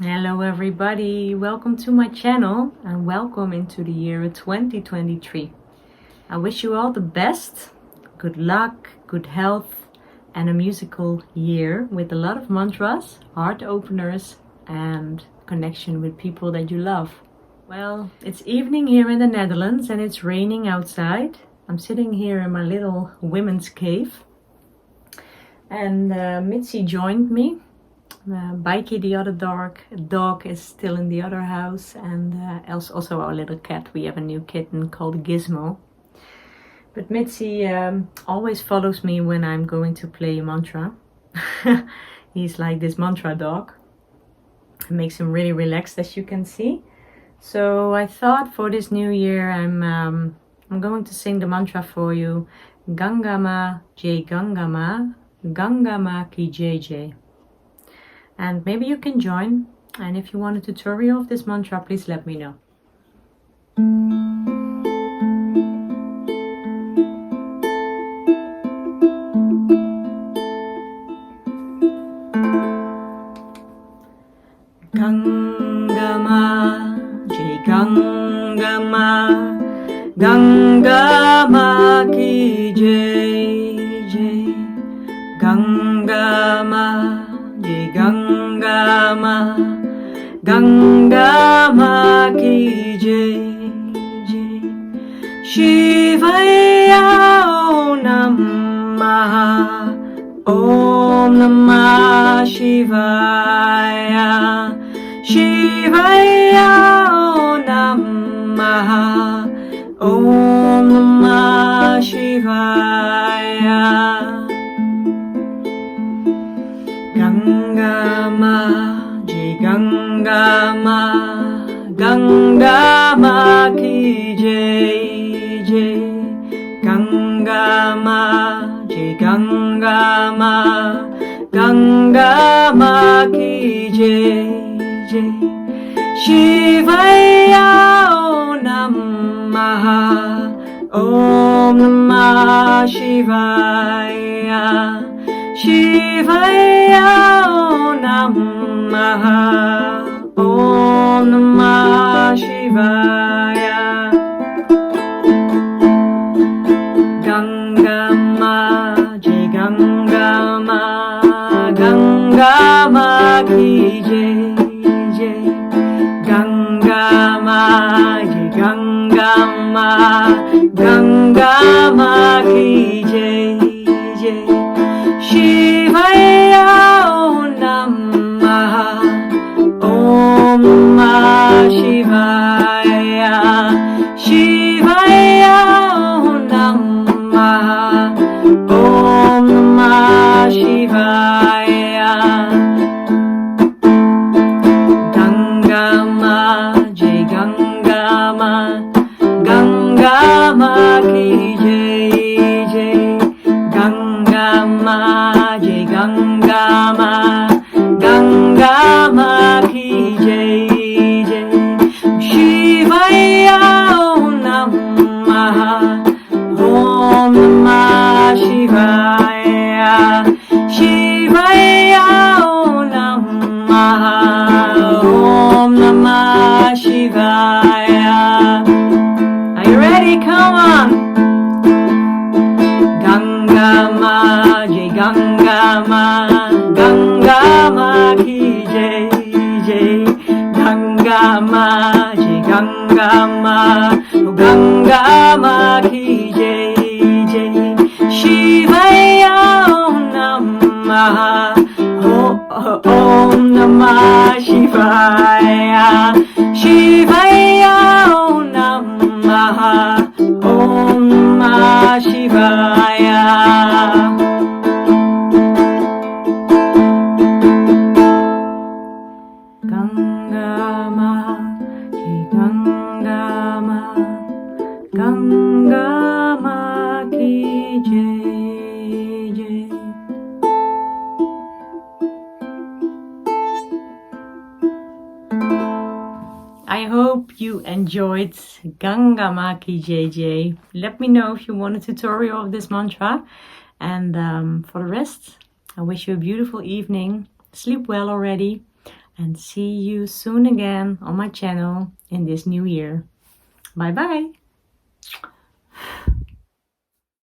Hello everybody, welcome to my channel and welcome into the year 2023. I wish you all the best, good luck, good health and a musical year with a lot of mantras, heart openers and connection with people that you love. Well, it's evening here in the Netherlands and it's raining outside. I'm sitting here in my little women's cave and Mitzi joined me. Bikey, the other dog is still in the other house, and also our little cat. We have a new kitten called Gizmo. But Mitzi always follows me when I'm going to play a mantra. He's like this mantra dog. It makes him really relaxed, as you can see. So I thought for this new year I'm going to sing the mantra for you. Ganga Jai Ganga Ki Jai. And maybe you can join, and if you want a tutorial of this mantra, please let me know. Ganga Jai Ganga Ki Jai Jai. Ganga Ganga Ki Jai Jai. Shivaya Om Namah Shivaya. Shivaya Om Namah Shivaya. Ganga Jai Ganga Ki Jai Jai. Ganga Jai Ganga Ki Jai Jai. Shivaya Om Namah Shivaya. Shivaya Om Namah Shivaya. Ganga Jai Ganga Ki Jai Jai. Ganga Jai Ganga Ki Jai Jai. Shivaya Om Namah Shivaya. Shivaya Om Namah Shivaya. Ganga Jai Ganga Ki Jai Jai. Ganga Jai Ganga Ki Jai Jai. Shivaya Om Namah Shivaya. Shivaya Om Namah Shivaya. Are you ready? Come on. Ganga Jai Ganga Ki Jai Jai. Ganga Jai Ganga Ki Jai Jai. Shivaya Om Namah Shivaya. Shivaya Om Namah Shivaya. Ganga Ki Jai Jai. I hope you enjoyed Ganga Ki Jai Jai. Let me know if you want a tutorial of this mantra. And for the rest, I wish you a beautiful evening. Sleep well already. and see you soon again on my channel in this new year. Bye bye!